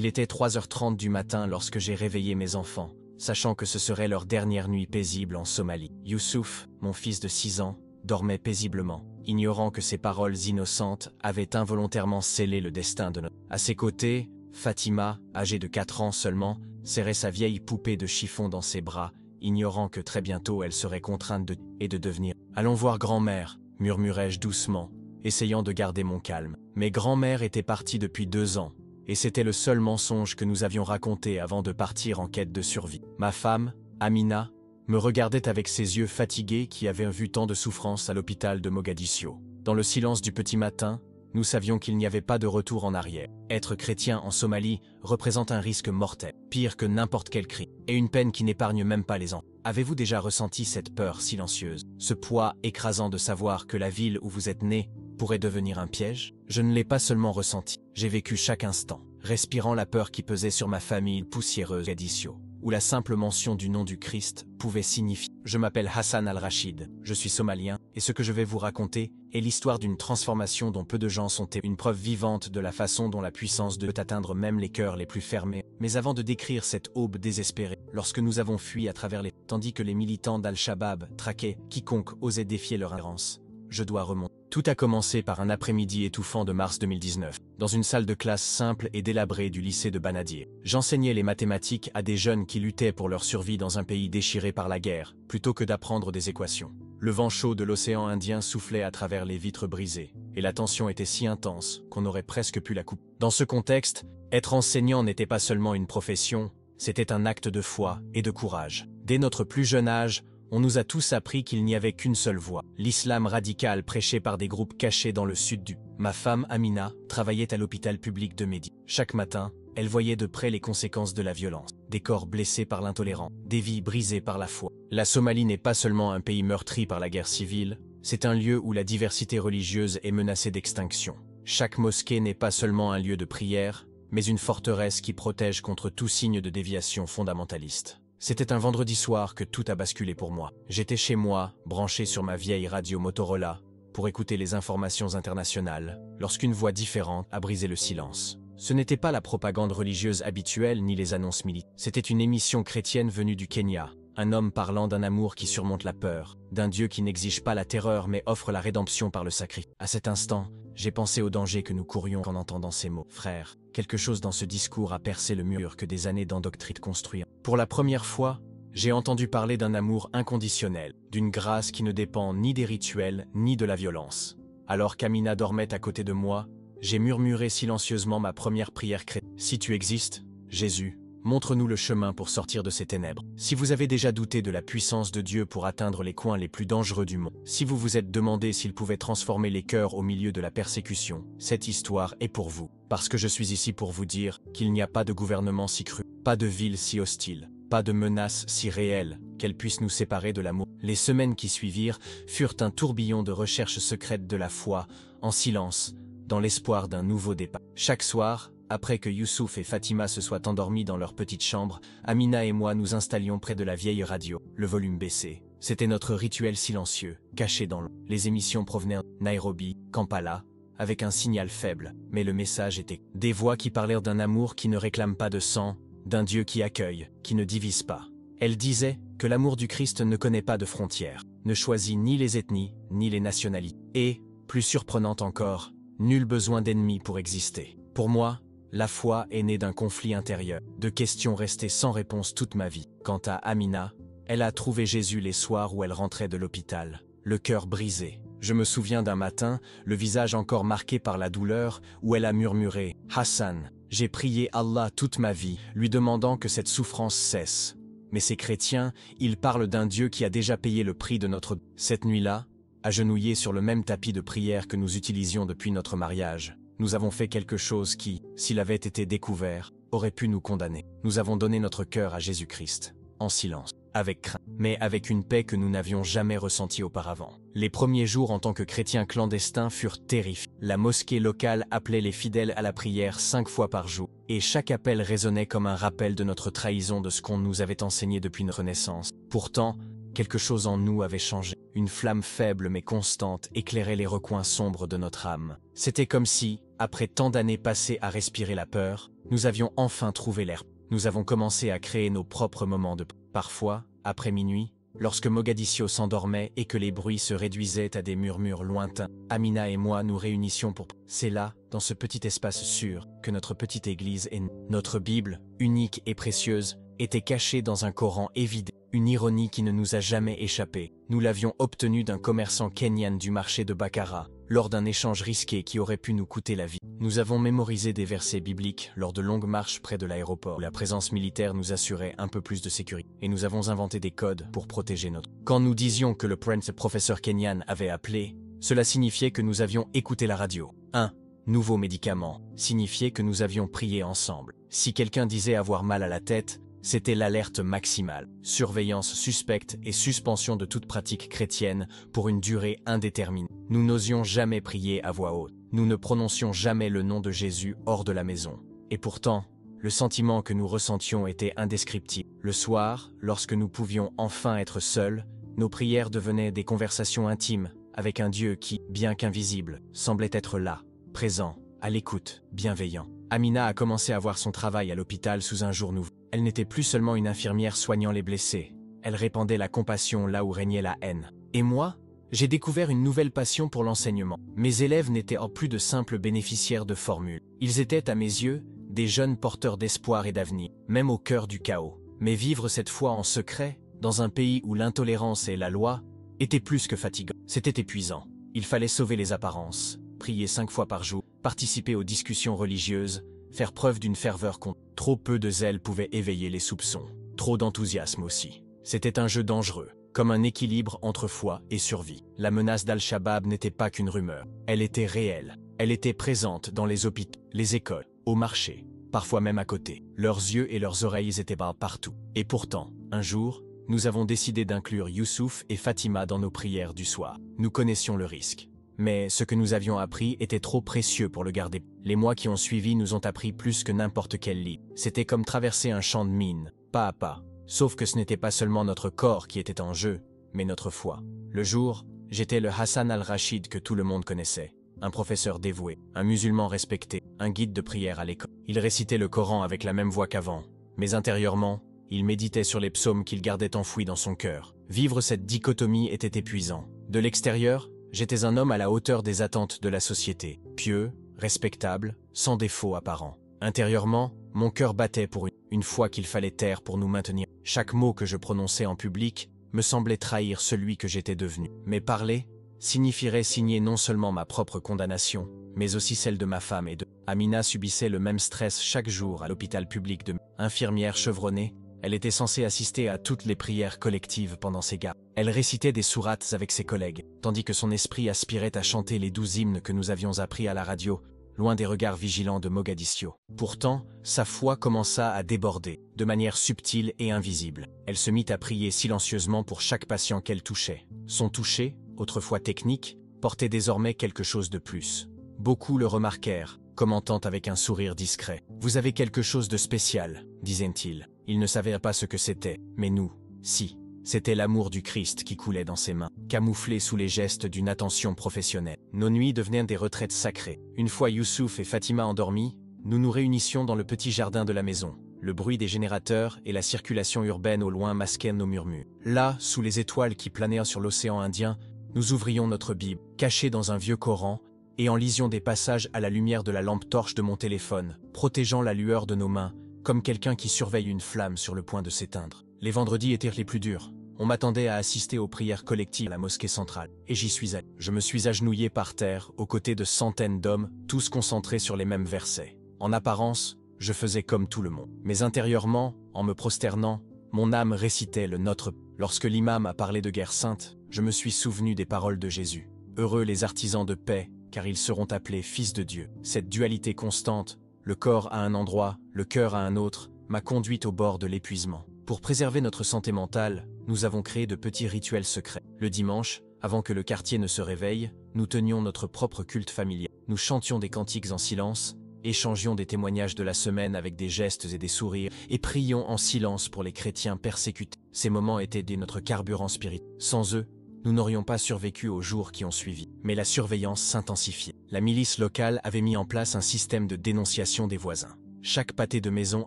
Il était 3h30 du matin lorsque j'ai réveillé mes enfants, sachant que ce serait leur dernière nuit paisible en Somalie. Youssouf, mon fils de 6 ans, dormait paisiblement, ignorant que ses paroles innocentes avaient involontairement scellé le destin de notre... À ses côtés, Fatima, âgée de 4 ans seulement, serrait sa vieille poupée de chiffon dans ses bras, ignorant que très bientôt elle serait contrainte de devenir. « Allons voir grand-mère », murmurai-je doucement, essayant de garder mon calme. Mais grand-mère était partie depuis 2 ans, et c'était le seul mensonge que nous avions raconté avant de partir en quête de survie. Ma femme, Amina, me regardait avec ses yeux fatigués qui avaient vu tant de souffrance à l'hôpital de Mogadiscio. Dans le silence du petit matin, nous savions qu'il n'y avait pas de retour en arrière. Être chrétien en Somalie représente un risque mortel, pire que n'importe quel crime, et une peine qui n'épargne même pas les enfants. Avez-vous déjà ressenti cette peur silencieuse, ce poids écrassant de savoir que la ville où vous êtes né pourrait devenir un piège? Je ne l'ai pas seulement ressenti, j'ai vécu chaque instant, respirant la peur qui pesait sur ma famille poussiéreuse Mogadiscio, où la simple mention du nom du Christ pouvait signifier « Je m'appelle Hassan Al-Rachid, je suis somalien, et ce que je vais vous raconter est l'histoire d'une transformation dont peu de gens sont témoins, une preuve vivante de la façon dont la puissance de Dieu peut atteindre même les cœurs les plus fermés. » Mais avant de décrire cette aube désespérée, lorsque nous avons fui à travers tandis que les militants d'Al-Shabaab traquaient quiconque osait défier leur ingérence, je dois remonter. Tout a commencé par un après-midi étouffant de mars 2019, dans une salle de classe simple et délabrée du lycée de Banadir. J'enseignais les mathématiques à des jeunes qui luttaient pour leur survie dans un pays déchiré par la guerre, plutôt que d'apprendre des équations. Le vent chaud de l'océan Indien soufflait à travers les vitres brisées, et la tension était si intense qu'on aurait presque pu la couper. Dans ce contexte, être enseignant n'était pas seulement une profession, c'était un acte de foi et de courage. Dès notre plus jeune âge, on nous a tous appris qu'il n'y avait qu'une seule voie, l'islam radical prêché par des groupes cachés dans le sud du. Ma femme, Amina, travaillait à l'hôpital public de Médine. Chaque matin, elle voyait de près les conséquences de la violence, des corps blessés par l'intolérance, des vies brisées par la foi. La Somalie n'est pas seulement un pays meurtri par la guerre civile, c'est un lieu où la diversité religieuse est menacée d'extinction. Chaque mosquée n'est pas seulement un lieu de prière, mais une forteresse qui protège contre tout signe de déviation fondamentaliste. C'était un vendredi soir que tout a basculé pour moi. J'étais chez moi, branché sur ma vieille radio Motorola, pour écouter les informations internationales, lorsqu'une voix différente a brisé le silence. Ce n'était pas la propagande religieuse habituelle ni les annonces militaires. C'était une émission chrétienne venue du Kenya, un homme parlant d'un amour qui surmonte la peur, d'un Dieu qui n'exige pas la terreur mais offre la rédemption par le sacrifice. À cet instant, j'ai pensé au danger que nous courions en entendant ces mots. Frère, quelque chose dans ce discours a percé le mur que des années d'endoctrine construisent. Pour la première fois, j'ai entendu parler d'un amour inconditionnel, d'une grâce qui ne dépend ni des rituels ni de la violence. Alors qu'Amina dormait à côté de moi, j'ai murmuré silencieusement ma première prière chrétienne. Si tu existes, Jésus, montre-nous le chemin pour sortir de ces ténèbres. Si vous avez déjà douté de la puissance de Dieu pour atteindre les coins les plus dangereux du monde, si vous vous êtes demandé s'il pouvait transformer les cœurs au milieu de la persécution, cette histoire est pour vous. Parce que je suis ici pour vous dire qu'il n'y a pas de gouvernement si cruel, pas de ville si hostile, pas de menace si réelle qu'elle puisse nous séparer de l'amour. Les semaines qui suivirent furent un tourbillon de recherches secrètes de la foi, en silence, dans l'espoir d'un nouveau départ. Chaque soir, après que Youssouf et Fatima se soient endormis dans leur petite chambre, Amina et moi nous installions près de la vieille radio, le volume baissé. C'était notre rituel silencieux, caché dans l'ombre. Les émissions provenaient de Nairobi, Kampala, avec un signal faible, mais le message était des voix qui parlèrent d'un amour qui ne réclame pas de sang, d'un Dieu qui accueille, qui ne divise pas. Elles disaient que l'amour du Christ ne connaît pas de frontières, ne choisit ni les ethnies, ni les nationalités. Et, plus surprenante encore, nul besoin d'ennemis pour exister. Pour moi, la foi est née d'un conflit intérieur, de questions restées sans réponse toute ma vie. Quant à Amina, elle a trouvé Jésus les soirs où elle rentrait de l'hôpital, le cœur brisé. Je me souviens d'un matin, le visage encore marqué par la douleur, où elle a murmuré « Hassan, j'ai prié Allah toute ma vie, lui demandant que cette souffrance cesse. Mais ces chrétiens, ils parlent d'un Dieu qui a déjà payé le prix de notre... » Cette nuit-là, agenouillés sur le même tapis de prière que nous utilisions depuis notre mariage, nous avons fait quelque chose qui, s'il avait été découvert, aurait pu nous condamner. Nous avons donné notre cœur à Jésus-Christ, en silence, avec crainte, mais avec une paix que nous n'avions jamais ressentie auparavant. Les premiers jours en tant que chrétiens clandestins furent terrifiants. La mosquée locale appelait les fidèles à la prière 5 fois par jour, et chaque appel résonnait comme un rappel de notre trahison de ce qu'on nous avait enseigné depuis notre naissance. Pourtant, quelque chose en nous avait changé. Une flamme faible mais constante éclairait les recoins sombres de notre âme. C'était comme si, après tant d'années passées à respirer la peur, Nous avions enfin trouvé l'air. Nous avons commencé à créer nos propres moments de... Parfois, après minuit, lorsque Mogadiscio s'endormait et que les bruits se réduisaient à des murmures lointains, Amina et moi nous réunissions pour... C'est là, dans ce petit espace sûr, que notre petite église est née. Notre Bible, unique et précieuse, était cachée dans un Coran évidé. Une ironie qui ne nous a jamais échappé. Nous l'avions obtenue d'un commerçant kenyan du marché de Bakara, lors d'un échange risqué qui aurait pu nous coûter la vie. Nous avons mémorisé des versets bibliques lors de longues marches près de l'aéroport où la présence militaire nous assurait un peu plus de sécurité. Et nous avons inventé des codes pour protéger notre... Quand nous disions que le professeur kenyan avait appelé, cela signifiait que nous avions écouté la radio. Un nouveau médicament signifiait que nous avions prié ensemble. Si quelqu'un disait avoir mal à la tête, c'était l'alerte maximale, surveillance suspecte et suspension de toute pratique chrétienne pour une durée indéterminée. Nous n'osions jamais prier à voix haute. Nous ne prononcions jamais le nom de Jésus hors de la maison. Et pourtant, le sentiment que nous ressentions était indescriptible. Le soir, lorsque nous pouvions enfin être seuls, nos prières devenaient des conversations intimes avec un Dieu qui, bien qu'invisible, semblait être là, présent, à l'écoute, bienveillant. Amina a commencé à voir son travail à l'hôpital sous un jour nouveau. Elle n'était plus seulement une infirmière soignant les blessés. Elle répandait la compassion là où régnait la haine. Et moi, j'ai découvert une nouvelle passion pour l'enseignement. Mes élèves n'étaient plus de simples bénéficiaires de formules. Ils étaient, à mes yeux, des jeunes porteurs d'espoir et d'avenir, même au cœur du chaos. Mais vivre cette foi en secret, dans un pays où l'intolérance et la loi, était plus que fatigant. C'était épuisant. Il fallait sauver les apparences, prier 5 fois par jour, participer aux discussions religieuses, faire preuve d'une ferveur contre. Trop peu de zèle pouvait éveiller les soupçons. Trop d'enthousiasme aussi. C'était un jeu dangereux, comme un équilibre entre foi et survie. La menace d'Al-Shabaab n'était pas qu'une rumeur. Elle était réelle. Elle était présente dans les hôpitaux, les écoles, au marché, parfois même à côté. Leurs yeux et leurs oreilles étaient partout. Et pourtant, un jour, nous avons décidé d'inclure Youssouf et Fatima dans nos prières du soir. Nous connaissions le risque. Mais ce que nous avions appris était trop précieux pour le garder. Les mois qui ont suivi nous ont appris plus que n'importe quel livre. C'était comme traverser un champ de mines, pas à pas. Sauf que ce n'était pas seulement notre corps qui était en jeu, mais notre foi. Le jour, j'étais le Hassan al-Rachid que tout le monde connaissait. Un professeur dévoué, un musulman respecté, un guide de prière à l'école. Il récitait le Coran avec la même voix qu'avant. Mais intérieurement, il méditait sur les psaumes qu'il gardait enfouis dans son cœur. Vivre cette dichotomie était épuisant. De l'extérieur, j'étais un homme à la hauteur des attentes de la société, pieux, respectable, sans défaut apparent. Intérieurement, mon cœur battait pour une foi qu'il fallait taire pour nous maintenir. Chaque mot que je prononçais en public me semblait trahir celui que j'étais devenu. Mais parler signifierait signer non seulement ma propre condamnation, mais aussi celle de ma femme et de... Amina subissait le même stress chaque jour à l'hôpital public de... Infirmière chevronnée, elle était censée assister à toutes les prières collectives pendant ses gardes. Elle récitait des sourates avec ses collègues, tandis que son esprit aspirait à chanter les 12 hymnes que nous avions appris à la radio, loin des regards vigilants de Mogadiscio. Pourtant, sa foi commença à déborder, de manière subtile et invisible. Elle se mit à prier silencieusement pour chaque patient qu'elle touchait. Son toucher, autrefois technique, portait désormais quelque chose de plus. Beaucoup le remarquèrent, commentant avec un sourire discret. « Vous avez quelque chose de spécial », disait-il. Il ne savait pas ce que c'était, mais nous, si. C'était l'amour du Christ qui coulait dans ses mains, camouflé sous les gestes d'une attention professionnelle. Nos nuits devenaient des retraites sacrées. Une fois Youssouf et Fatima endormis, nous nous réunissions dans le petit jardin de la maison. Le bruit des générateurs et la circulation urbaine au loin masquaient nos murmures. Là, sous les étoiles qui planaient sur l'océan Indien, nous ouvrions notre Bible, cachée dans un vieux Coran, et en lisions des passages à la lumière de la lampe torche de mon téléphone, protégeant la lueur de nos mains, comme quelqu'un qui surveille une flamme sur le point de s'éteindre. Les vendredis étaient les plus durs. On m'attendait à assister aux prières collectives à la mosquée centrale. Et j'y suis allé. Je me suis agenouillé par terre, aux côtés de centaines d'hommes, tous concentrés sur les mêmes versets. En apparence, je faisais comme tout le monde. Mais intérieurement, en me prosternant, mon âme récitait le Notre. Lorsque l'imam a parlé de guerre sainte, je me suis souvenu des paroles de Jésus. Heureux les artisans de paix, car ils seront appelés fils de Dieu. Cette dualité constante, le corps à un endroit, le cœur à un autre, m'a conduite au bord de l'épuisement. Pour préserver notre santé mentale, nous avons créé de petits rituels secrets. Le dimanche, avant que le quartier ne se réveille, nous tenions notre propre culte familial. Nous chantions des cantiques en silence, échangions des témoignages de la semaine avec des gestes et des sourires, et prions en silence pour les chrétiens persécutés. Ces moments étaient notre carburant spirituel. Sans eux, nous n'aurions pas survécu aux jours qui ont suivi. Mais la surveillance s'intensifiait. La milice locale avait mis en place un système de dénonciation des voisins. Chaque pâté de maison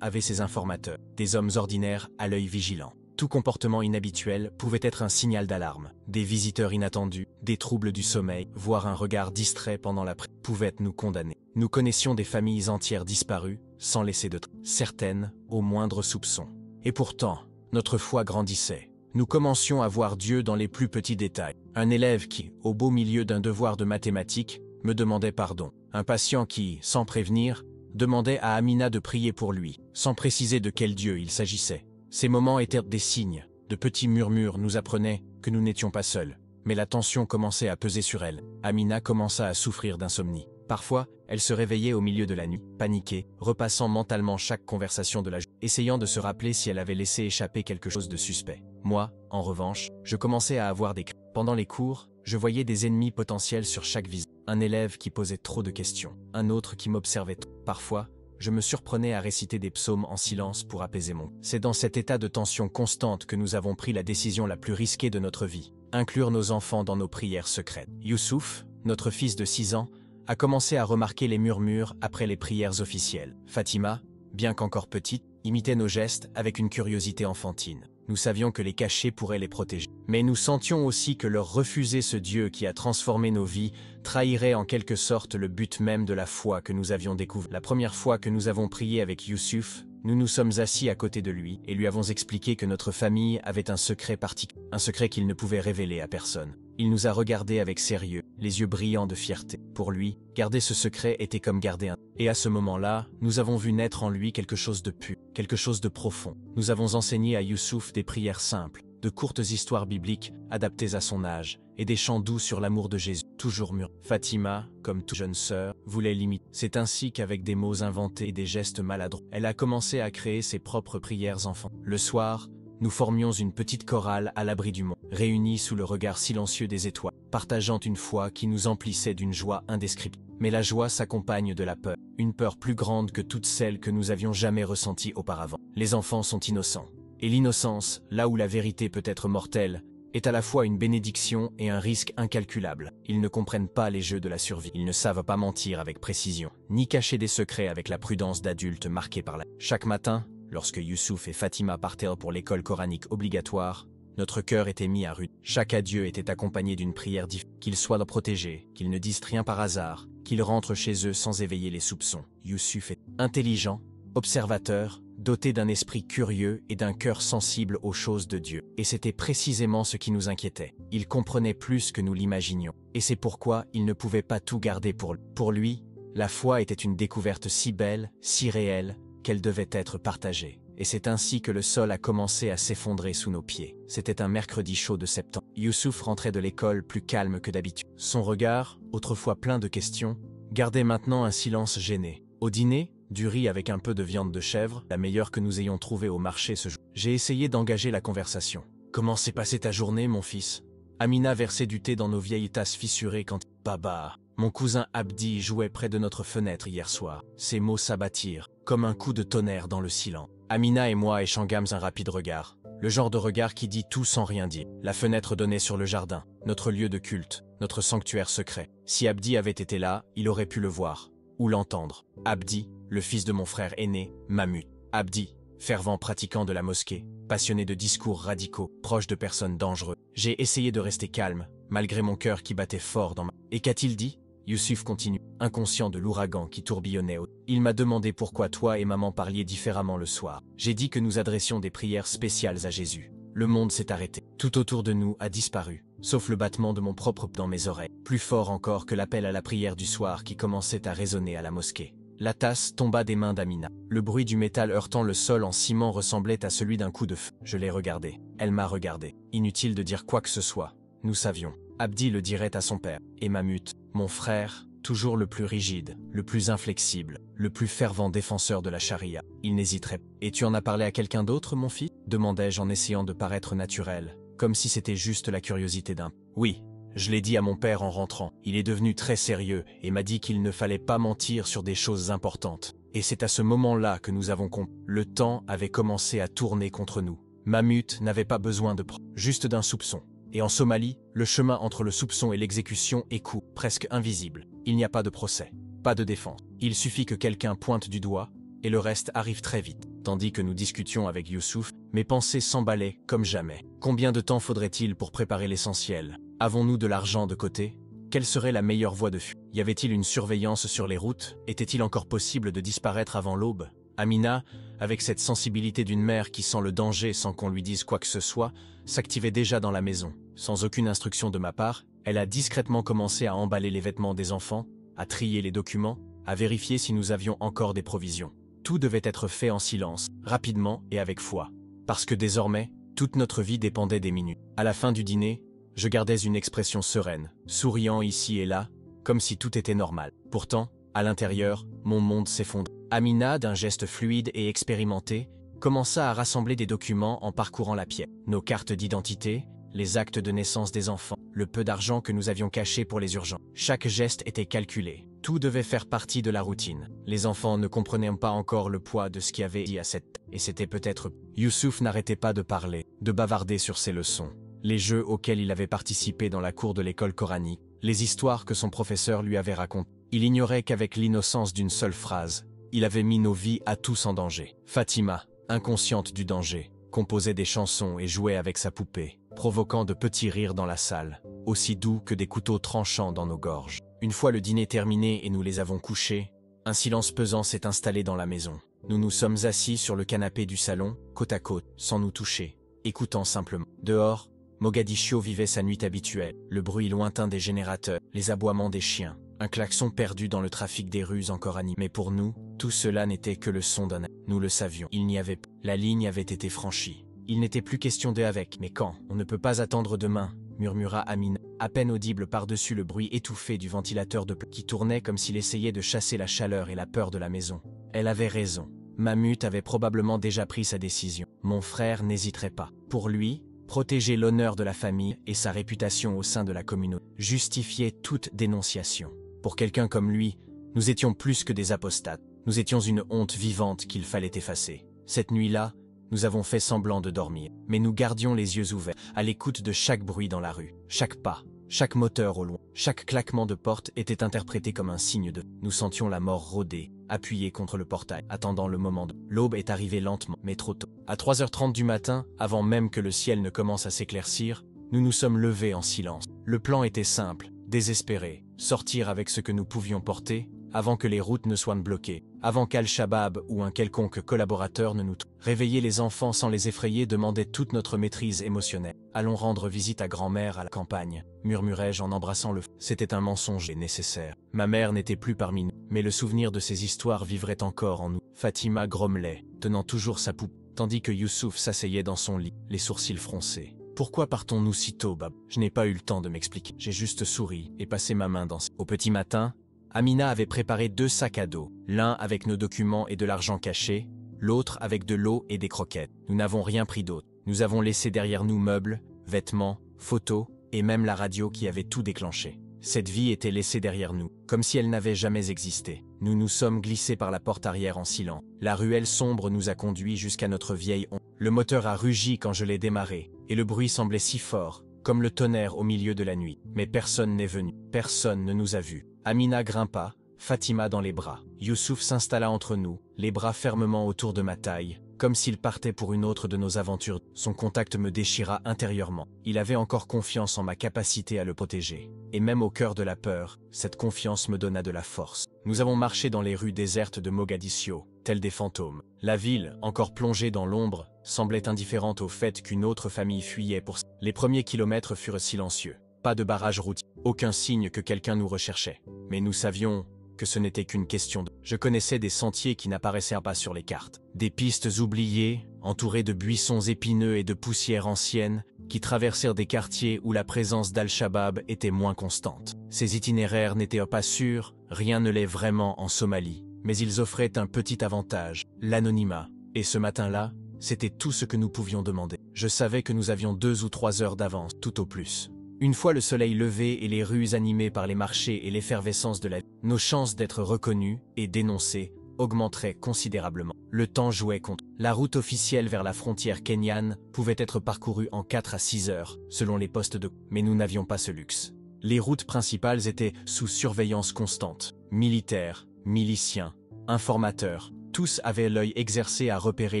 avait ses informateurs, des hommes ordinaires à l'œil vigilant. Tout comportement inhabituel pouvait être un signal d'alarme. Des visiteurs inattendus, des troubles du sommeil, voire un regard distrait pendant la prière pouvaient nous condamner. Nous connaissions des familles entières disparues, sans laisser de traces, certaines au moindre soupçon. Et pourtant, notre foi grandissait. Nous commencions à voir Dieu dans les plus petits détails. Un élève qui, au beau milieu d'un devoir de mathématiques, me demandait pardon. Un patient qui, sans prévenir, demandait à Amina de prier pour lui, sans préciser de quel Dieu il s'agissait. Ces moments étaient des signes, de petits murmures nous apprenaient que nous n'étions pas seuls. Mais la tension commençait à peser sur elle. Amina commença à souffrir d'insomnie. Parfois, elle se réveillait au milieu de la nuit, paniquée, repassant mentalement chaque conversation de la journée, essayant de se rappeler si elle avait laissé échapper quelque chose de suspect. Moi, en revanche, je commençais à avoir des craintes. Pendant les cours, je voyais des ennemis potentiels sur chaque visage. Un élève qui posait trop de questions, un autre qui m'observait trop. Parfois, je me surprenais à réciter des psaumes en silence pour apaiser mon. C'est dans cet état de tension constante que nous avons pris la décision la plus risquée de notre vie, inclure nos enfants dans nos prières secrètes. Youssouf, notre fils de 6 ans, a commencé à remarquer les murmures après les prières officielles. Fatima, bien qu'encore petite, imitait nos gestes avec une curiosité enfantine. Nous savions que les cachets pourraient les protéger. Mais nous sentions aussi que leur refuser ce Dieu qui a transformé nos vies trahirait en quelque sorte le but même de la foi que nous avions découvert. La première fois que nous avons prié avec Youssouf, nous nous sommes assis à côté de lui et lui avons expliqué que notre famille avait un secret particulier, un secret qu'il ne pouvait révéler à personne. Il nous a regardés avec sérieux, les yeux brillants de fierté. Pour lui, garder ce secret était comme garder un... Et à ce moment-là, nous avons vu naître en lui quelque chose de pur, quelque chose de profond. Nous avons enseigné à Youssouf des prières simples, de courtes histoires bibliques adaptées à son âge, et des chants doux sur l'amour de Jésus, toujours mûr. Fatima, comme toute jeune sœur, voulait l'imiter. C'est ainsi qu'avec des mots inventés et des gestes maladroits, elle a commencé à créer ses propres prières enfants. Le soir, nous formions une petite chorale à l'abri du monde, réunis sous le regard silencieux des étoiles, partageant une foi qui nous emplissait d'une joie indescriptible. Mais la joie s'accompagne de la peur, une peur plus grande que toutes celles que nous avions jamais ressenties auparavant. Les enfants sont innocents. Et l'innocence, là où la vérité peut être mortelle, est à la fois une bénédiction et un risque incalculable. Ils ne comprennent pas les jeux de la survie. Ils ne savent pas mentir avec précision, ni cacher des secrets avec la prudence d'adultes marqués par la... Chaque matin, lorsque Youssouf et Fatima partaient pour l'école coranique obligatoire, notre cœur était mis à rude. Chaque adieu était accompagné d'une prière différente. Qu'ils soient protégés, qu'ils ne disent rien par hasard, qu'ils rentrent chez eux sans éveiller les soupçons. Youssouf est intelligent, observateur, doté d'un esprit curieux et d'un cœur sensible aux choses de Dieu. Et c'était précisément ce qui nous inquiétait. Il comprenait plus que nous l'imaginions. Et c'est pourquoi il ne pouvait pas tout garder pour lui. Pour lui, la foi était une découverte si belle, si réelle, qu'elle devait être partagée. Et c'est ainsi que le sol a commencé à s'effondrer sous nos pieds. C'était un mercredi chaud de septembre. Youssouf rentrait de l'école plus calme que d'habitude. Son regard, autrefois plein de questions, gardait maintenant un silence gêné. Au dîner, du riz avec un peu de viande de chèvre, la meilleure que nous ayons trouvée au marché ce jour. J'ai essayé d'engager la conversation. « Comment s'est passée ta journée, mon fils ?» Amina versait du thé dans nos vieilles tasses fissurées quand... « Baba, mon cousin Abdi jouait près de notre fenêtre hier soir. » Ces mots s'abattirent, comme un coup de tonnerre dans le silence. Amina et moi échangâmes un rapide regard. Le genre de regard qui dit tout sans rien dire. La fenêtre donnait sur le jardin, notre lieu de culte, notre sanctuaire secret. Si Abdi avait été là, il aurait pu le voir, ou l'entendre. Abdi, le fils de mon frère aîné, Mahmud. Abdi, fervent pratiquant de la mosquée, passionné de discours radicaux, proche de personnes dangereuses. J'ai essayé de rester calme, malgré mon cœur qui battait fort dans ma... Et qu'a-t-il dit ? Youssouf continue, inconscient de l'ouragan qui tourbillonnait. Il m'a demandé pourquoi toi et maman parliez différemment le soir. J'ai dit que nous adressions des prières spéciales à Jésus. Le monde s'est arrêté. Tout autour de nous a disparu, sauf le battement de mon propre dans mes oreilles, plus fort encore que l'appel à la prière du soir qui commençait à résonner à la mosquée. La tasse tomba des mains d'Amina. Le bruit du métal heurtant le sol en ciment ressemblait à celui d'un coup de feu. Je l'ai regardée. Elle m'a regardé. Inutile de dire quoi que ce soit. Nous savions. Abdi le dirait à son père. Et Mahmud, mon frère, toujours le plus rigide, le plus inflexible, le plus fervent défenseur de la charia. Il n'hésiterait pas. « Et tu en as parlé à quelqu'un d'autre, mon fils ?» demandai-je en essayant de paraître naturel, comme si c'était juste la curiosité d'un... « Oui, je l'ai dit à mon père en rentrant. Il est devenu très sérieux et m'a dit qu'il ne fallait pas mentir sur des choses importantes. Et c'est à ce moment-là que nous avons compris. Le temps avait commencé à tourner contre nous. Mahmud n'avait pas besoin de preuves, juste d'un soupçon. Et en Somalie, le chemin entre le soupçon et l'exécution est court, presque invisible. Il n'y a pas de procès, pas de défense. Il suffit que quelqu'un pointe du doigt, et le reste arrive très vite. Tandis que nous discutions avec Youssouf, mes pensées s'emballaient comme jamais. Combien de temps faudrait-il pour préparer l'essentiel? Avons-nous de l'argent de côté? Quelle serait la meilleure voie de fuite? Y avait-il une surveillance sur les routes? Était-il encore possible de disparaître avant l'aube? Amina, avec cette sensibilité d'une mère qui sent le danger sans qu'on lui dise quoi que ce soit, s'activait déjà dans la maison. Sans aucune instruction de ma part, elle a discrètement commencé à emballer les vêtements des enfants, à trier les documents, à vérifier si nous avions encore des provisions. Tout devait être fait en silence, rapidement et avec foi. Parce que désormais, toute notre vie dépendait des minutes. À la fin du dîner, je gardais une expression sereine, souriant ici et là, comme si tout était normal. Pourtant, à l'intérieur, mon monde s'effondrait. Amina, d'un geste fluide et expérimenté, commença à rassembler des documents en parcourant la pièce. Nos cartes d'identité, les actes de naissance des enfants, le peu d'argent que nous avions caché pour les urgences. Chaque geste était calculé. Tout devait faire partie de la routine. Les enfants ne comprenaient pas encore le poids de ce qui avait dit à cette... Et c'était peut-être... Youssouf n'arrêtait pas de parler, de bavarder sur ses leçons. Les jeux auxquels il avait participé dans la cour de l'école coranique, les histoires que son professeur lui avait racontées. Il ignorait qu'avec l'innocence d'une seule phrase, il avait mis nos vies à tous en danger. Fatima, inconsciente du danger, composait des chansons et jouait avec sa poupée, provoquant de petits rires dans la salle, aussi doux que des couteaux tranchants dans nos gorges. Une fois le dîner terminé et nous les avons couchés, un silence pesant s'est installé dans la maison. Nous nous sommes assis sur le canapé du salon, côte à côte, sans nous toucher, écoutant simplement. Dehors, Mogadiscio vivait sa nuit habituelle, le bruit lointain des générateurs, les aboiements des chiens, un klaxon perdu dans le trafic des rues encore animé. Mais pour nous, tout cela n'était que le son d'un... Nous le savions, il n'y avait pas. La ligne avait été franchie. Il n'était plus question de avec. Mais quand? On ne peut pas attendre demain, murmura Amina, à peine audible par-dessus le bruit étouffé du ventilateur de qui tournait comme s'il essayait de chasser la chaleur et la peur de la maison. Elle avait raison. Mamut avait probablement déjà pris sa décision. Mon frère n'hésiterait pas. Pour lui, protéger l'honneur de la famille et sa réputation au sein de la communauté justifiait toute dénonciation. Pour quelqu'un comme lui, nous étions plus que des apostates. Nous étions une honte vivante qu'il fallait effacer. Cette nuit-là, nous avons fait semblant de dormir, mais nous gardions les yeux ouverts, à l'écoute de chaque bruit dans la rue, chaque pas, chaque moteur au loin, chaque claquement de porte était interprété comme un signe de... Nous sentions la mort rôder, appuyée contre le portail, attendant le moment de... L'aube est arrivée lentement, mais trop tôt. À 3h30 du matin, avant même que le ciel ne commence à s'éclaircir, nous nous sommes levés en silence. Le plan était simple, désespéré, sortir avec ce que nous pouvions porter, avant que les routes ne soient bloquées, avant qu'Al-Shabaab ou un quelconque collaborateur ne nous trouve. Réveiller les enfants sans les effrayer demandait toute notre maîtrise émotionnelle. Allons rendre visite à grand-mère à la campagne, murmurai-je en embrassant le feu. C'était un mensonge nécessaire. Ma mère n'était plus parmi nous, mais le souvenir de ces histoires vivrait encore en nous. Fatima grommelait, tenant toujours sa poupée, tandis que Youssouf s'asseyait dans son lit, les sourcils froncés. Pourquoi partons-nous si tôt, Bab? Je n'ai pas eu le temps de m'expliquer. J'ai juste souri et passé ma main dans... Au petit matin, Amina avait préparé 2 sacs à dos, l'un avec nos documents et de l'argent caché, l'autre avec de l'eau et des croquettes. Nous n'avons rien pris d'autre. Nous avons laissé derrière nous meubles, vêtements, photos et même la radio qui avait tout déclenché. Cette vie était laissée derrière nous, comme si elle n'avait jamais existé. Nous nous sommes glissés par la porte arrière en silence. La ruelle sombre nous a conduits jusqu'à notre vieille onde. Le moteur a rugi quand je l'ai démarré, et le bruit semblait si fort, comme le tonnerre au milieu de la nuit. Mais personne n'est venu, personne ne nous a vus. Amina grimpa, Fatima dans les bras. Youssouf s'installa entre nous, les bras fermement autour de ma taille, comme s'il partait pour une autre de nos aventures. Son contact me déchira intérieurement. Il avait encore confiance en ma capacité à le protéger. Et même au cœur de la peur, cette confiance me donna de la force. Nous avons marché dans les rues désertes de Mogadiscio, tels des fantômes. La ville, encore plongée dans l'ombre, semblait indifférente au fait qu'une autre famille fuyait pour... Les premiers kilomètres furent silencieux. Pas de barrage routier, aucun signe que quelqu'un nous recherchait. Mais nous savions que ce n'était qu'une question de... Je connaissais des sentiers qui n'apparaissaient pas sur les cartes. Des pistes oubliées, entourées de buissons épineux et de poussières anciennes, qui traversèrent des quartiers où la présence d'Al-Shabaab était moins constante. Ces itinéraires n'étaient pas sûrs, rien ne l'est vraiment en Somalie, mais ils offraient un petit avantage, l'anonymat. Et ce matin-là, c'était tout ce que nous pouvions demander. Je savais que nous avions 2 ou 3 heures d'avance, tout au plus. Une fois le soleil levé et les rues animées par les marchés et l'effervescence de la vie, nos chances d'être reconnus et dénoncés augmenteraient considérablement. Le temps jouait contre. La route officielle vers la frontière kenyane pouvait être parcourue en 4 à 6 heures, selon les postes de... Mais nous n'avions pas ce luxe. Les routes principales étaient sous surveillance constante. Militaires, miliciens, informateurs, Tous avaient l'œil exercé à repérer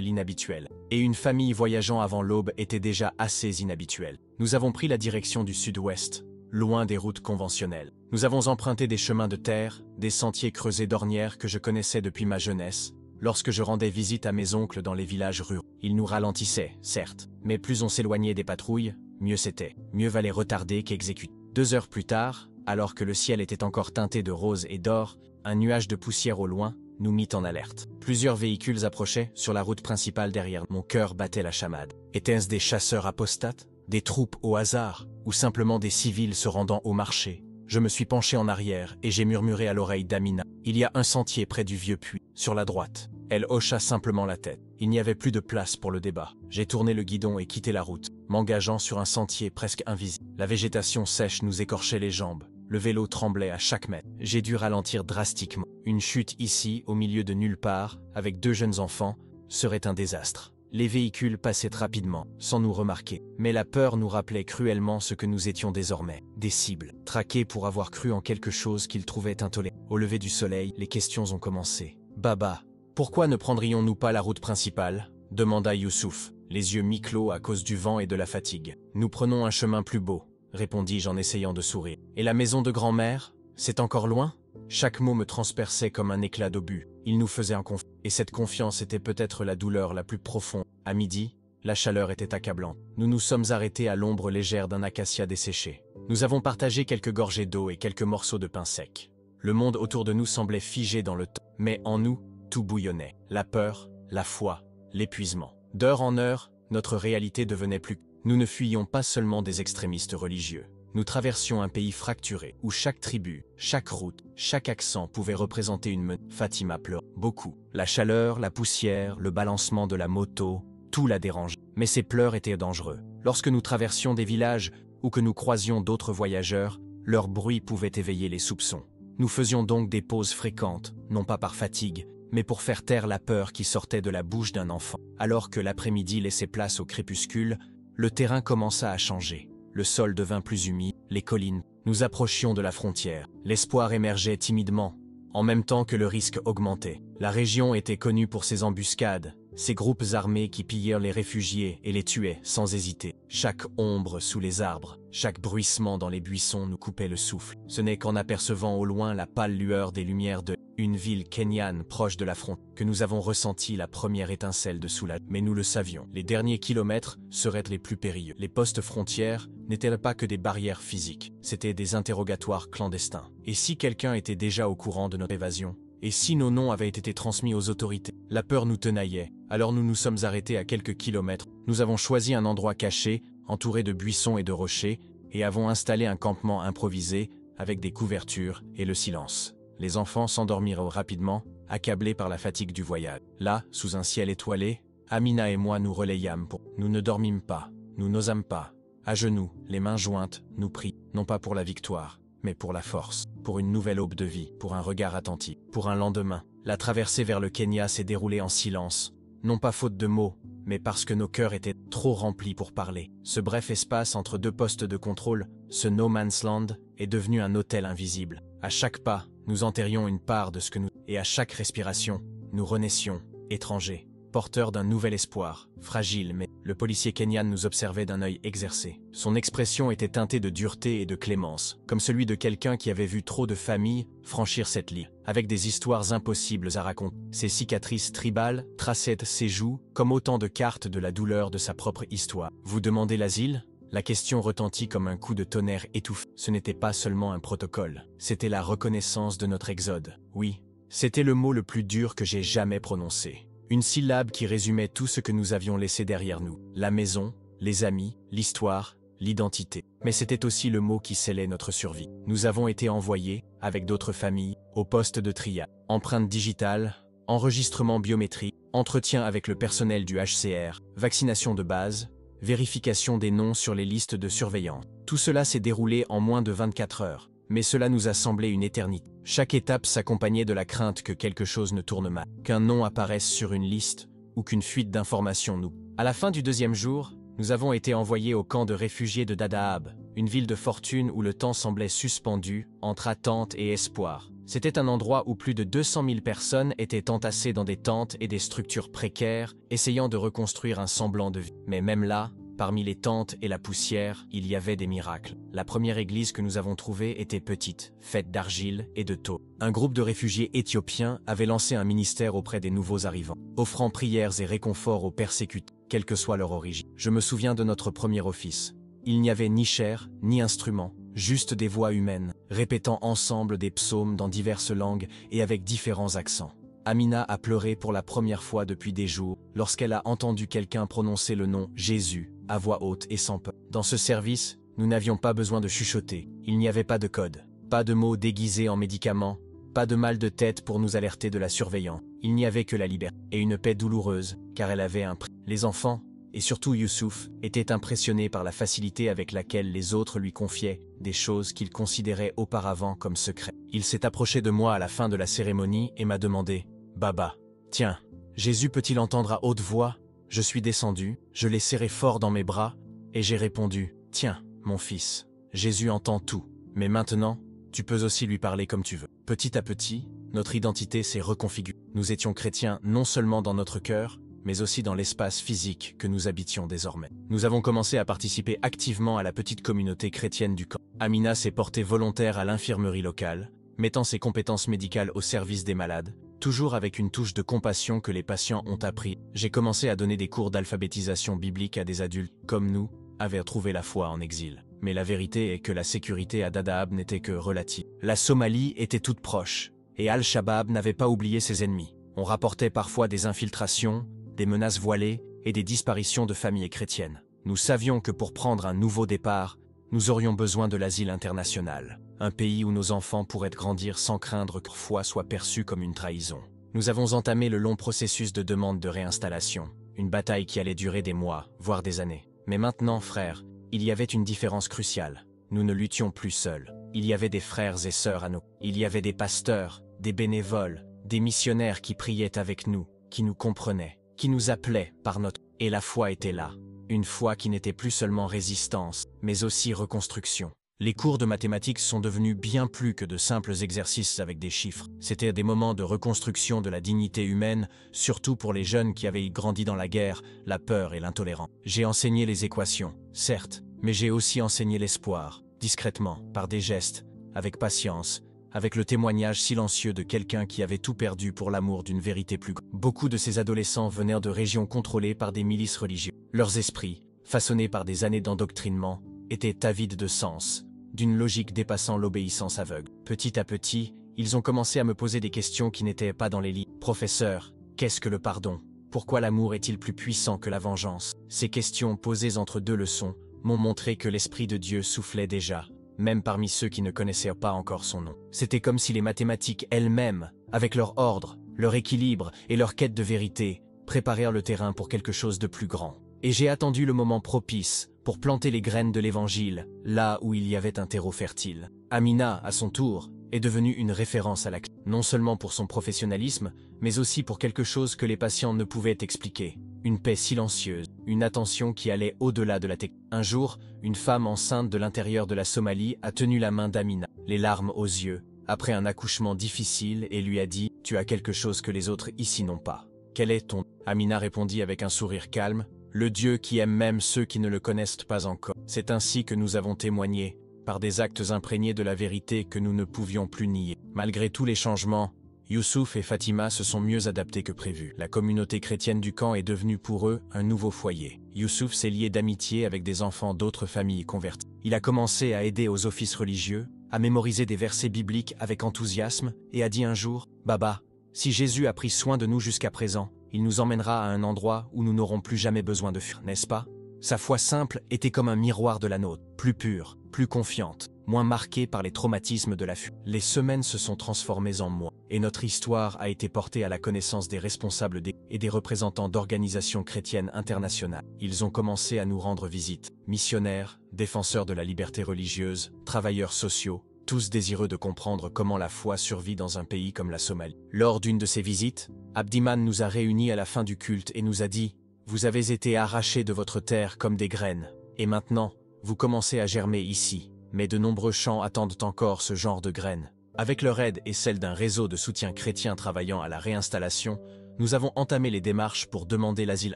l'inhabituel. Et une famille voyageant avant l'aube était déjà assez inhabituelle. Nous avons pris la direction du sud-ouest, loin des routes conventionnelles. Nous avons emprunté des chemins de terre, des sentiers creusés d'ornières que je connaissais depuis ma jeunesse, lorsque je rendais visite à mes oncles dans les villages ruraux. Ils nous ralentissaient, certes, mais plus on s'éloignait des patrouilles, mieux c'était. Mieux valait retarder qu'exécuter. 2 heures plus tard, alors que le ciel était encore teinté de rose et d'or, un nuage de poussière au loin nous mit en alerte. Plusieurs véhicules approchaient sur la route principale derrière. Mon cœur battait la chamade. Étaient-ce des chasseurs apostates, des troupes au hasard, ou simplement des civils se rendant au marché? Je me suis penché en arrière et j'ai murmuré à l'oreille d'Amina. Il y a un sentier près du vieux puits, sur la droite. Elle hocha simplement la tête. Il n'y avait plus de place pour le débat. J'ai tourné le guidon et quitté la route, m'engageant sur un sentier presque invisible. La végétation sèche nous écorchait les jambes. Le vélo tremblait à chaque mètre. J'ai dû ralentir drastiquement. Une chute ici, au milieu de nulle part, avec 2 jeunes enfants, serait un désastre. Les véhicules passaient rapidement, sans nous remarquer. Mais la peur nous rappelait cruellement ce que nous étions désormais, des cibles, traqués pour avoir cru en quelque chose qu'ils trouvaient intolérable. Au lever du soleil, les questions ont commencé. « Baba, pourquoi ne prendrions-nous pas la route principale ?» demanda Youssouf, les yeux mi-clos à cause du vent et de la fatigue. « Nous prenons un chemin plus beau, » répondis-je en essayant de sourire. « Et la maison de grand-mère, c'est encore loin ?» Chaque mot me transperçait comme un éclat d'obus. Il nous faisait un confiance. Et cette confiance était peut-être la douleur la plus profonde. À midi, la chaleur était accablante. Nous nous sommes arrêtés à l'ombre légère d'un acacia desséché. Nous avons partagé quelques gorgées d'eau et quelques morceaux de pain sec. Le monde autour de nous semblait figé dans le temps. Mais en nous, tout bouillonnait. La peur, la foi, l'épuisement. D'heure en heure, notre réalité devenait plus... Nous ne fuyions pas seulement des extrémistes religieux. Nous traversions un pays fracturé, où chaque tribu, chaque route, chaque accent pouvait représenter une menace. Fatima pleure beaucoup. La chaleur, la poussière, le balancement de la moto, tout la dérangeait. Mais ces pleurs étaient dangereux. Lorsque nous traversions des villages ou que nous croisions d'autres voyageurs, leur bruit pouvait éveiller les soupçons. Nous faisions donc des pauses fréquentes, non pas par fatigue, mais pour faire taire la peur qui sortait de la bouche d'un enfant. Alors que l'après-midi laissait place au crépuscule, le terrain commença à changer. Le sol devint plus humide, les collines. Nous approchions de la frontière. L'espoir émergeait timidement, en même temps que le risque augmentait. La région était connue pour ses embuscades, ces groupes armés qui pillèrent les réfugiés et les tuaient sans hésiter. Chaque ombre sous les arbres, chaque bruissement dans les buissons nous coupait le souffle. Ce n'est qu'en apercevant au loin la pâle lueur des lumières de une ville kenyane proche de la frontière que nous avons ressenti la première étincelle de soulagement. Mais nous le savions, les derniers kilomètres seraient les plus périlleux. Les postes frontières n'étaient pas que des barrières physiques, c'étaient des interrogatoires clandestins. Et si quelqu'un était déjà au courant de notre évasion? Et si nos noms avaient été transmis aux autorités? La peur nous tenaillait, alors nous nous sommes arrêtés à quelques kilomètres. Nous avons choisi un endroit caché, entouré de buissons et de rochers, et avons installé un campement improvisé, avec des couvertures et le silence. Les enfants s'endormirent rapidement, accablés par la fatigue du voyage. Là, sous un ciel étoilé, Amina et moi nous relayâmes pour... Nous ne dormîmes pas, nous n'osâmes pas. À genoux, les mains jointes, nous prient, non pas pour la victoire, mais pour la force, pour une nouvelle aube de vie, pour un regard attentif, pour un lendemain. La traversée vers le Kenya s'est déroulée en silence, non pas faute de mots, mais parce que nos cœurs étaient trop remplis pour parler. Ce bref espace entre 2 postes de contrôle, ce no man's land, est devenu un hôtel invisible. À chaque pas, nous enterrions une part de ce que nous... Et à chaque respiration, nous renaissions, étrangers, porteurs d'un nouvel espoir, fragile, mais... Le policier kenyan nous observait d'un œil exercé. Son expression était teintée de dureté et de clémence, comme celui de quelqu'un qui avait vu trop de familles franchir cette ligne, avec des histoires impossibles à raconter. Ses cicatrices tribales traçaient ses joues comme autant de cartes de la douleur de sa propre histoire. « Vous demandez l'asile ?» La question retentit comme un coup de tonnerre étouffé. Ce n'était pas seulement un protocole, c'était la reconnaissance de notre exode. Oui, c'était le mot le plus dur que j'ai jamais prononcé. Une syllabe qui résumait tout ce que nous avions laissé derrière nous. La maison, les amis, l'histoire, l'identité. Mais c'était aussi le mot qui scellait notre survie. Nous avons été envoyés, avec d'autres familles, au poste de triage. Empreintes digitales, enregistrement biométrique, entretien avec le personnel du HCR, vaccination de base, vérification des noms sur les listes de surveillance. Tout cela s'est déroulé en moins de 24 heures. Mais cela nous a semblé une éternité. Chaque étape s'accompagnait de la crainte que quelque chose ne tourne mal, qu'un nom apparaisse sur une liste ou qu'une fuite d'informations nous. À la fin du 2e jour, nous avons été envoyés au camp de réfugiés de Dadaab, une ville de fortune où le temps semblait suspendu entre attente et espoir. C'était un endroit où plus de 200 000 personnes étaient entassées dans des tentes et des structures précaires, essayant de reconstruire un semblant de vie. Mais même là, parmi les tentes et la poussière, il y avait des miracles. La première église que nous avons trouvée était petite, faite d'argile et de taupe. Un groupe de réfugiés éthiopiens avait lancé un ministère auprès des nouveaux arrivants, offrant prières et réconfort aux persécutés, quelle que soit leur origine. Je me souviens de notre premier office. Il n'y avait ni chair, ni instrument, juste des voix humaines, répétant ensemble des psaumes dans diverses langues et avec différents accents. Amina a pleuré pour la première fois depuis des jours lorsqu'elle a entendu quelqu'un prononcer le nom Jésus à voix haute et sans peur. Dans ce service, nous n'avions pas besoin de chuchoter. Il n'y avait pas de code, pas de mots déguisés en médicaments, pas de mal de tête pour nous alerter de la surveillance. Il n'y avait que la liberté et une paix douloureuse, car elle avait un prix. Les enfants, et surtout Youssouf, étaient impressionnés par la facilité avec laquelle les autres lui confiaient des choses qu'ils considéraient auparavant comme secrets. Il s'est approché de moi à la fin de la cérémonie et m'a demandé « Baba, tiens, Jésus peut-il entendre à haute voix ?» Je suis descendu, je l'ai serré fort dans mes bras, et j'ai répondu « Tiens, mon fils, Jésus entend tout, mais maintenant, tu peux aussi lui parler comme tu veux. » Petit à petit, notre identité s'est reconfigurée. Nous étions chrétiens non seulement dans notre cœur, mais aussi dans l'espace physique que nous habitions désormais. Nous avons commencé à participer activement à la petite communauté chrétienne du camp. Amina s'est portée volontaire à l'infirmerie locale, mettant ses compétences médicales au service des malades, toujours avec une touche de compassion que les patients ont appris. J'ai commencé à donner des cours d'alphabétisation biblique à des adultes, comme nous, avaient trouvé la foi en exil. Mais la vérité est que la sécurité à Dadaab n'était que relative. La Somalie était toute proche, et Al-Shabaab n'avait pas oublié ses ennemis. On rapportait parfois des infiltrations, des menaces voilées et des disparitions de familles chrétiennes. Nous savions que pour prendre un nouveau départ, nous aurions besoin de l'asile international, un pays où nos enfants pourraient grandir sans craindre que leur foi soit perçue comme une trahison. Nous avons entamé le long processus de demande de réinstallation, une bataille qui allait durer des mois, voire des années. Mais maintenant, frères, il y avait une différence cruciale. Nous ne luttions plus seuls. Il y avait des frères et sœurs à nous. Il y avait des pasteurs, des bénévoles, des missionnaires qui priaient avec nous, qui nous comprenaient, qui nous appelaient par notre... Et la foi était là. Une foi qui n'était plus seulement résistance, mais aussi reconstruction. Les cours de mathématiques sont devenus bien plus que de simples exercices avec des chiffres. C'étaient des moments de reconstruction de la dignité humaine, surtout pour les jeunes qui avaient grandi dans la guerre, la peur et l'intolérance. J'ai enseigné les équations, certes, mais j'ai aussi enseigné l'espoir, discrètement, par des gestes, avec patience, avec le témoignage silencieux de quelqu'un qui avait tout perdu pour l'amour d'une vérité plus grande. Beaucoup de ces adolescents venaient de régions contrôlées par des milices religieuses. Leurs esprits, façonnés par des années d'endoctrinement, étaient avides de sens, d'une logique dépassant l'obéissance aveugle. Petit à petit, ils ont commencé à me poser des questions qui n'étaient pas dans les livres. « Professeur, qu'est-ce que le pardon? Pourquoi l'amour est-il plus puissant que la vengeance ?» Ces questions posées entre deux leçons m'ont montré que l'Esprit de Dieu soufflait déjà, même parmi ceux qui ne connaissaient pas encore son nom. C'était comme si les mathématiques elles-mêmes, avec leur ordre, leur équilibre et leur quête de vérité, préparèrent le terrain pour quelque chose de plus grand. Et j'ai attendu le moment propice pour planter les graines de l'Évangile, là où il y avait un terreau fertile. Amina, à son tour, est devenue une référence à la clé, non seulement pour son professionnalisme, mais aussi pour quelque chose que les patients ne pouvaient expliquer. Une paix silencieuse, une attention qui allait au-delà de la technique. Un jour, une femme enceinte de l'intérieur de la Somalie a tenu la main d'Amina, les larmes aux yeux, après un accouchement difficile et lui a dit « Tu as quelque chose que les autres ici n'ont pas. Quel est ton ?» Amina répondit avec un sourire calme « Le Dieu qui aime même ceux qui ne le connaissent pas encore. » C'est ainsi que nous avons témoigné, par des actes imprégnés de la vérité que nous ne pouvions plus nier. Malgré tous les changements, Youssouf et Fatima se sont mieux adaptés que prévu. La communauté chrétienne du camp est devenue pour eux un nouveau foyer. Youssouf s'est lié d'amitié avec des enfants d'autres familles converties. Il a commencé à aider aux offices religieux, à mémoriser des versets bibliques avec enthousiasme et a dit un jour « Baba, si Jésus a pris soin de nous jusqu'à présent, il nous emmènera à un endroit où nous n'aurons plus jamais besoin de fuir, n'est-ce pas ?» Sa foi simple était comme un miroir de la nôtre, plus pure, plus confiante, moins marquée par les traumatismes de la fuite. Les semaines se sont transformées en mois, et notre histoire a été portée à la connaissance des responsables et des représentants d'organisations chrétiennes internationales. Ils ont commencé à nous rendre visite. Missionnaires, défenseurs de la liberté religieuse, travailleurs sociaux, tous désireux de comprendre comment la foi survit dans un pays comme la Somalie. Lors d'une de ces visites, Abdiman nous a réunis à la fin du culte et nous a dit « Vous avez été arrachés de votre terre comme des graines, et maintenant, vous commencez à germer ici, mais de nombreux champs attendent encore ce genre de graines. Avec leur aide et celle d'un réseau de soutien chrétien travaillant à la réinstallation, nous avons entamé les démarches pour demander l'asile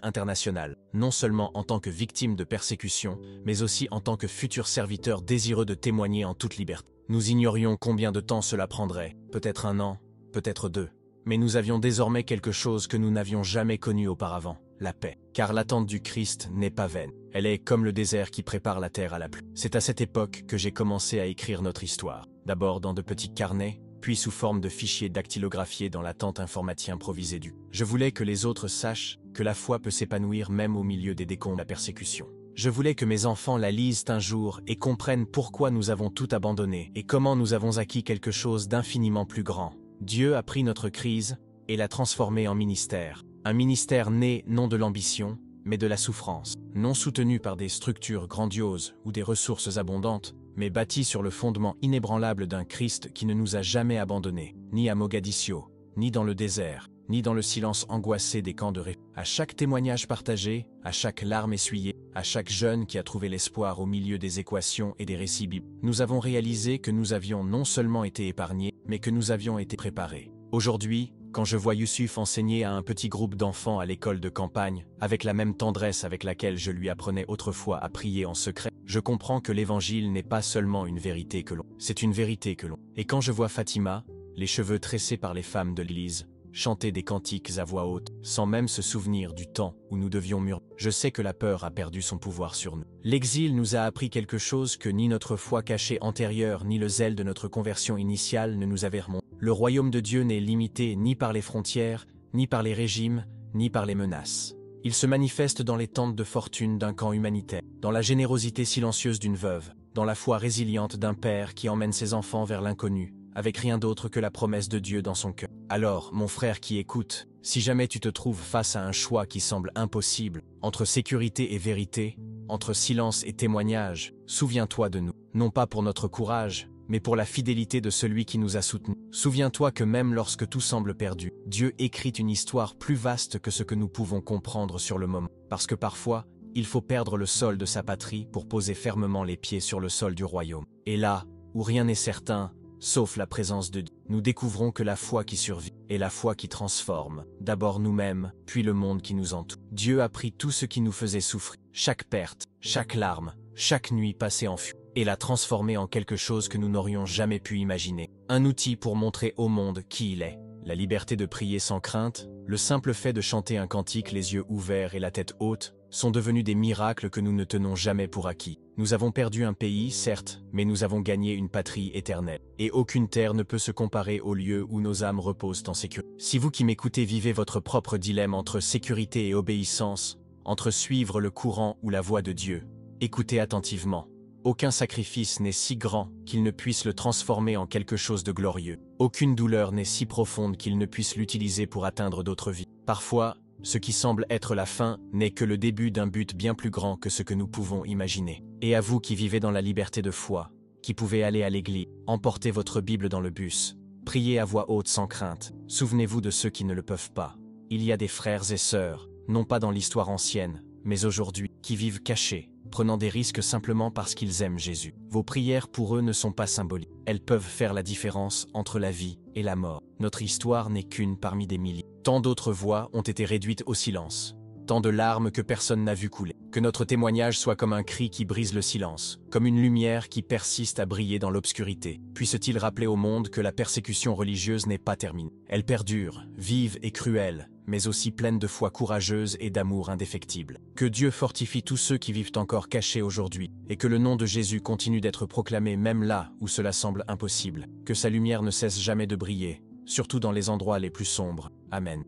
international, non seulement en tant que victimes de persécution, mais aussi en tant que futurs serviteurs désireux de témoigner en toute liberté. Nous ignorions combien de temps cela prendrait, peut-être 1 an, peut-être 2. Mais nous avions désormais quelque chose que nous n'avions jamais connu auparavant, la paix. Car l'attente du Christ n'est pas vaine. Elle est comme le désert qui prépare la terre à la pluie. C'est à cette époque que j'ai commencé à écrire notre histoire. D'abord dans de petits carnets, puis sous forme de fichiers dactylographiés dans la tente informatique improvisée du. Je voulais que les autres sachent que la foi peut s'épanouir même au milieu des décombres de la persécution. Je voulais que mes enfants la lisent un jour et comprennent pourquoi nous avons tout abandonné et comment nous avons acquis quelque chose d'infiniment plus grand. Dieu a pris notre crise et l'a transformée en ministère. Un ministère né non de l'ambition, mais de la souffrance. Non soutenu par des structures grandioses ou des ressources abondantes, mais bâti sur le fondement inébranlable d'un Christ qui ne nous a jamais abandonnés, ni à Mogadiscio, ni dans le désert, ni dans le silence angoissé des camps de réfugiés. À chaque témoignage partagé, à chaque larme essuyée, à chaque jeune qui a trouvé l'espoir au milieu des équations et des récits bibliques, nous avons réalisé que nous avions non seulement été épargnés, mais que nous avions été préparés. Aujourd'hui, quand je vois Youssouf enseigner à un petit groupe d'enfants à l'école de campagne, avec la même tendresse avec laquelle je lui apprenais autrefois à prier en secret, je comprends que l'évangile n'est pas seulement une vérité que l'on, c'est une vérité que l'on. Et quand je vois Fatima, les cheveux tressés par les femmes de l'Église, chanter des cantiques à voix haute, sans même se souvenir du temps où nous devions murmurer, je sais que la peur a perdu son pouvoir sur nous. L'exil nous a appris quelque chose que ni notre foi cachée antérieure ni le zèle de notre conversion initiale ne nous avaient remonté. Le royaume de Dieu n'est limité ni par les frontières, ni par les régimes, ni par les menaces. Il se manifeste dans les tentes de fortune d'un camp humanitaire, dans la générosité silencieuse d'une veuve, dans la foi résiliente d'un père qui emmène ses enfants vers l'inconnu, avec rien d'autre que la promesse de Dieu dans son cœur. Alors, mon frère qui écoute, si jamais tu te trouves face à un choix qui semble impossible, entre sécurité et vérité, entre silence et témoignage, souviens-toi de nous, non pas pour notre courage, mais pour la fidélité de celui qui nous a soutenus. Souviens-toi que même lorsque tout semble perdu, Dieu écrit une histoire plus vaste que ce que nous pouvons comprendre sur le moment. Parce que parfois, il faut perdre le sol de sa patrie pour poser fermement les pieds sur le sol du royaume. Et là, où rien n'est certain, sauf la présence de Dieu, nous découvrons que la foi qui survit est la foi qui transforme, d'abord nous-mêmes, puis le monde qui nous entoure. Dieu a pris tout ce qui nous faisait souffrir, chaque perte, chaque larme, chaque nuit passée en fuite, et l'a transformé en quelque chose que nous n'aurions jamais pu imaginer. Un outil pour montrer au monde qui il est. La liberté de prier sans crainte, le simple fait de chanter un cantique les yeux ouverts et la tête haute, sont devenus des miracles que nous ne tenons jamais pour acquis. Nous avons perdu un pays, certes, mais nous avons gagné une patrie éternelle. Et aucune terre ne peut se comparer au lieu où nos âmes reposent en sécurité. Si vous qui m'écoutez vivez votre propre dilemme entre sécurité et obéissance, entre suivre le courant ou la voie de Dieu, écoutez attentivement. Aucun sacrifice n'est si grand qu'il ne puisse le transformer en quelque chose de glorieux. Aucune douleur n'est si profonde qu'il ne puisse l'utiliser pour atteindre d'autres vies. Parfois, ce qui semble être la fin n'est que le début d'un but bien plus grand que ce que nous pouvons imaginer. Et à vous qui vivez dans la liberté de foi, qui pouvez aller à l'église, emporter votre Bible dans le bus, priez à voix haute sans crainte, souvenez-vous de ceux qui ne le peuvent pas. Il y a des frères et sœurs, non pas dans l'histoire ancienne, mais aujourd'hui, qui vivent cachés, prenant des risques simplement parce qu'ils aiment Jésus. Vos prières pour eux ne sont pas symboliques. Elles peuvent faire la différence entre la vie et la mort. Notre histoire n'est qu'une parmi des milliers. Tant d'autres voix ont été réduites au silence. Tant de larmes que personne n'a vu couler. Que notre témoignage soit comme un cri qui brise le silence, comme une lumière qui persiste à briller dans l'obscurité. Puisse-t-il rappeler au monde que la persécution religieuse n'est pas terminée. Elle perdure, vive et cruelle, mais aussi pleine de foi courageuse et d'amour indéfectible. Que Dieu fortifie tous ceux qui vivent encore cachés aujourd'hui, et que le nom de Jésus continue d'être proclamé même là où cela semble impossible. Que sa lumière ne cesse jamais de briller, surtout dans les endroits les plus sombres. Amen.